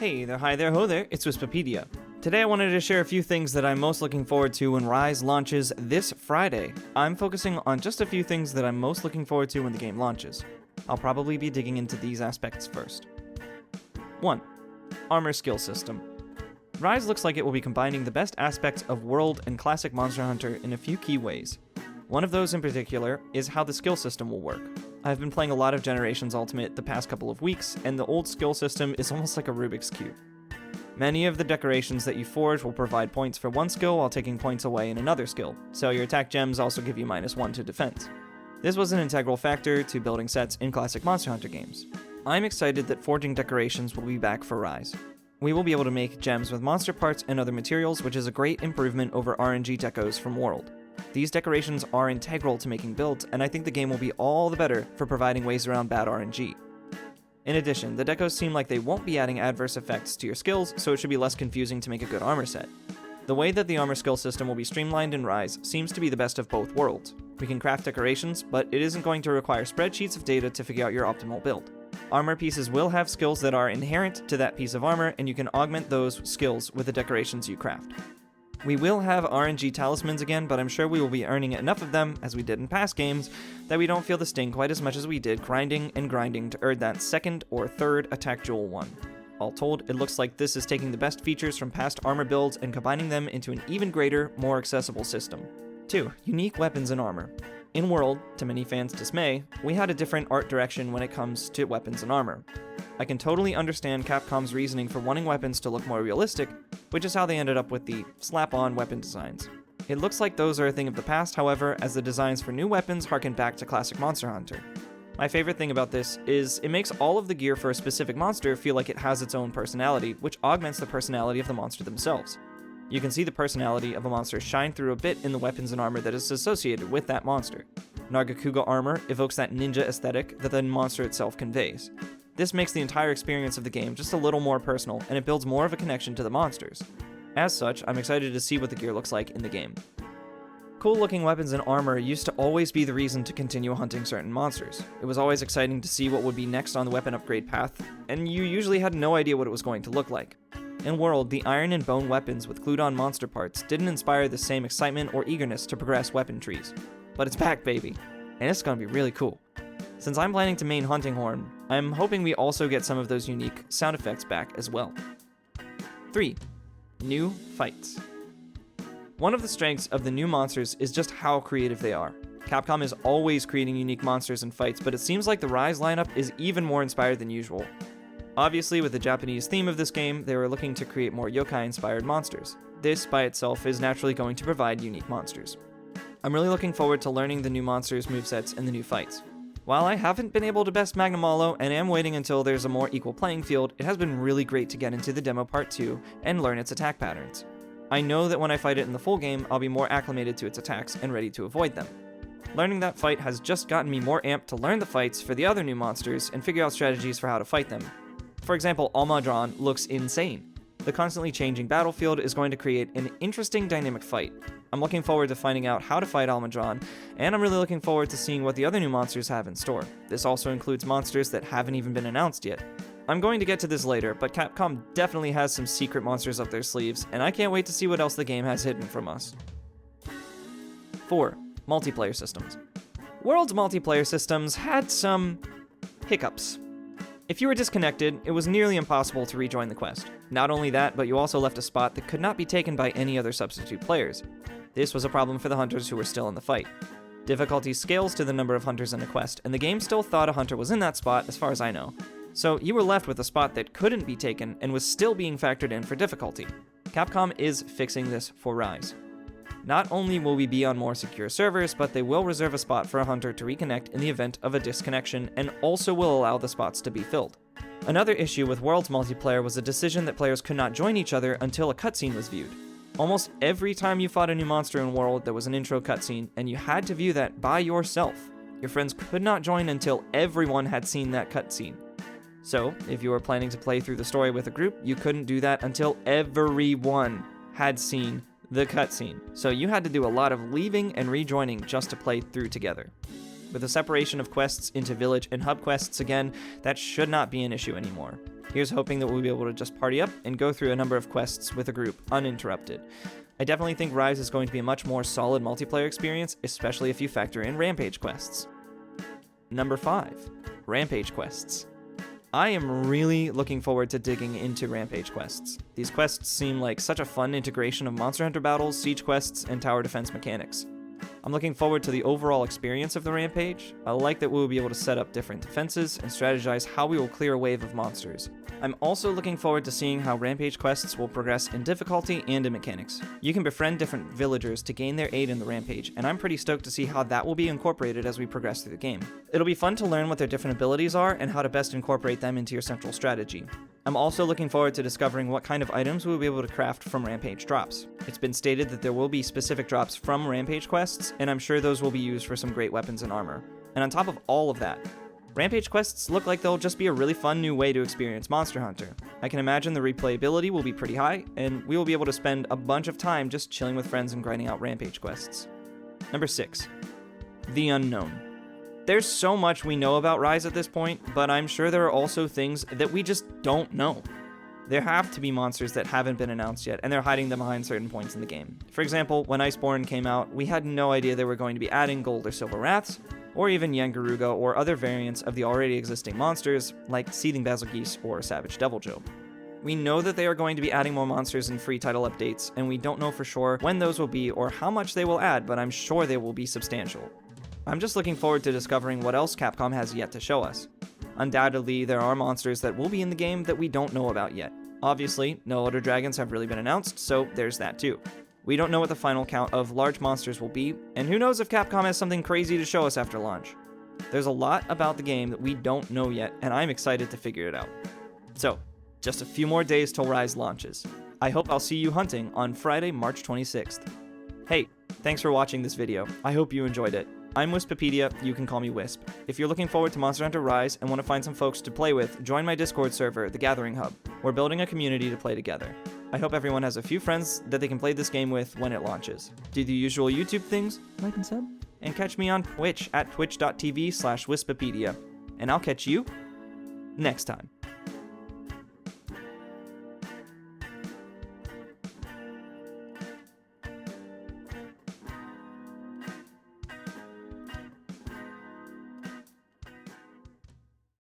Hey there, hi there, ho there, it's Wispipedia. Today I wanted to share a few things that I'm most looking forward to when Rise launches this Friday. I'm focusing on just a few things that I'm most looking forward to when the game launches. I'll probably be digging into these aspects first. 1. Armor skill system. Rise looks like it will be combining the best aspects of World and Classic Monster Hunter in a few key ways. One of those in particular is how the skill system will work. I've been playing a lot of Generations Ultimate the past couple of weeks, and the old skill system is almost like a Rubik's Cube. Many of the decorations that you forge will provide points for one skill while taking points away in another skill, so your attack gems also give you -1 to defense. This was an integral factor to building sets in classic Monster Hunter games. I'm excited that forging decorations will be back for Rise. We will be able to make gems with monster parts and other materials, which is a great improvement over RNG decos from World. These decorations are integral to making builds, and I think the game will be all the better for providing ways around bad RNG. In addition, the decos seem like they won't be adding adverse effects to your skills, so it should be less confusing to make a good armor set. The way that the armor skill system will be streamlined in Rise seems to be the best of both worlds. We can craft decorations, but it isn't going to require spreadsheets of data to figure out your optimal build. Armor pieces will have skills that are inherent to that piece of armor, and you can augment those skills with the decorations you craft. We will have RNG talismans again, but I'm sure we will be earning enough of them, as we did in past games, that we don't feel the sting quite as much as we did grinding and grinding to earn that second or third attack jewel one. All told, it looks like this is taking the best features from past armor builds and combining them into an even greater, more accessible system. 2. Unique weapons and armor. In World, to many fans' dismay, we had a different art direction when it comes to weapons and armor. I can totally understand Capcom's reasoning for wanting weapons to look more realistic, which is how they ended up with the slap-on weapon designs. It looks like those are a thing of the past, however, as the designs for new weapons harken back to classic Monster Hunter. My favorite thing about this is it makes all of the gear for a specific monster feel like it has its own personality, which augments the personality of the monster themselves. You can see the personality of a monster shine through a bit in the weapons and armor that is associated with that monster. Nargacuga armor evokes that ninja aesthetic that the monster itself conveys. This makes the entire experience of the game just a little more personal, and it builds more of a connection to the monsters. As such, I'm excited to see what the gear looks like in the game. Cool looking weapons and armor used to always be the reason to continue hunting certain monsters. It was always exciting to see what would be next on the weapon upgrade path, and you usually had no idea what it was going to look like. In World, the iron and bone weapons with glued-on monster parts didn't inspire the same excitement or eagerness to progress weapon trees. But it's back, baby, and it's gonna be really cool. Since I'm planning to main Hunting Horn, I'm hoping we also get some of those unique sound effects back as well. 3. New fights. One of the strengths of the new monsters is just how creative they are. Capcom is always creating unique monsters and fights, but it seems like the Rise lineup is even more inspired than usual. Obviously, with the Japanese theme of this game, they were looking to create more yokai-inspired monsters. This, by itself, is naturally going to provide unique monsters. I'm really looking forward to learning the new monsters' movesets and the new fights. While I haven't been able to best Magnamalo and am waiting until there's a more equal playing field, it has been really great to get into the demo part 2 and learn its attack patterns. I know that when I fight it in the full game, I'll be more acclimated to its attacks and ready to avoid them. Learning that fight has just gotten me more amped to learn the fights for the other new monsters and figure out strategies for how to fight them. For example, Almadron looks insane. The constantly changing battlefield is going to create an interesting dynamic fight. I'm looking forward to finding out how to fight Almadron, and I'm really looking forward to seeing what the other new monsters have in store. This also includes monsters that haven't even been announced yet. I'm going to get to this later, but Capcom definitely has some secret monsters up their sleeves, and I can't wait to see what else the game has hidden from us. 4. Multiplayer systems. World's multiplayer systems had some hiccups. If you were disconnected, it was nearly impossible to rejoin the quest. Not only that, but you also left a spot that could not be taken by any other substitute players. This was a problem for the hunters who were still in the fight. Difficulty scales to the number of hunters in a quest, and the game still thought a hunter was in that spot, as far as I know. So you were left with a spot that couldn't be taken and was still being factored in for difficulty. Capcom is fixing this for Rise. Not only will we be on more secure servers, but they will reserve a spot for a hunter to reconnect in the event of a disconnection, and also will allow the spots to be filled. Another issue with World's multiplayer was the decision that players could not join each other until a cutscene was viewed. Almost every time you fought a new monster in World, there was an intro cutscene, and you had to view that by yourself. Your friends could not join until everyone had seen that cutscene. So, if you were planning to play through the story with a group, you couldn't do that until everyone had seen the cutscene. So you had to do a lot of leaving and rejoining just to play through together. With the separation of quests into village and hub quests again, that should not be an issue anymore. Here's hoping that we'll be able to just party up and go through a number of quests with a group uninterrupted. I definitely think Rise is going to be a much more solid multiplayer experience, especially if you factor in Rampage quests. Number 5. Rampage quests. I am really looking forward to digging into Rampage quests. These quests seem like such a fun integration of Monster Hunter battles, siege quests, and tower defense mechanics. I'm looking forward to the overall experience of the Rampage. I like that we will be able to set up different defenses and strategize how we will clear a wave of monsters. I'm also looking forward to seeing how Rampage quests will progress in difficulty and in mechanics. You can befriend different villagers to gain their aid in the Rampage, and I'm pretty stoked to see how that will be incorporated as we progress through the game. It'll be fun to learn what their different abilities are and how to best incorporate them into your central strategy. I'm also looking forward to discovering what kind of items we'll be able to craft from Rampage drops. It's been stated that there will be specific drops from Rampage quests, and I'm sure those will be used for some great weapons and armor. And on top of all of that, Rampage quests look like they'll just be a really fun new way to experience Monster Hunter. I can imagine the replayability will be pretty high, and we will be able to spend a bunch of time just chilling with friends and grinding out Rampage quests. Number 6. The Unknown. There's so much we know about Rise at this point, but I'm sure there are also things that we just don't know. There have to be monsters that haven't been announced yet, and they're hiding them behind certain points in the game. For example, when Iceborne came out, we had no idea they were going to be adding gold or silver wraths, or even Yangaruga or other variants of the already existing monsters, like Seething Basilgeuse or Savage Deviljho. We know that they are going to be adding more monsters in free title updates, and we don't know for sure when those will be or how much they will add, but I'm sure they will be substantial. I'm just looking forward to discovering what else Capcom has yet to show us. Undoubtedly, there are monsters that will be in the game that we don't know about yet. Obviously, no other dragons have really been announced, so there's that too. We don't know what the final count of large monsters will be, and who knows if Capcom has something crazy to show us after launch. There's a lot about the game that we don't know yet, and I'm excited to figure it out. So, just a few more days till Rise launches. I hope I'll see you hunting on Friday, March 26th. Hey, thanks for watching this video. I hope you enjoyed it. I'm Wispepedia, you can call me Wisp. If you're looking forward to Monster Hunter Rise and want to find some folks to play with, join my Discord server, The Gathering Hub. We're building a community to play together. I hope everyone has a few friends that they can play this game with when it launches. Do the usual YouTube things, like and sub, and catch me on Twitch at twitch.tv/Wispepedia. And I'll catch you next time.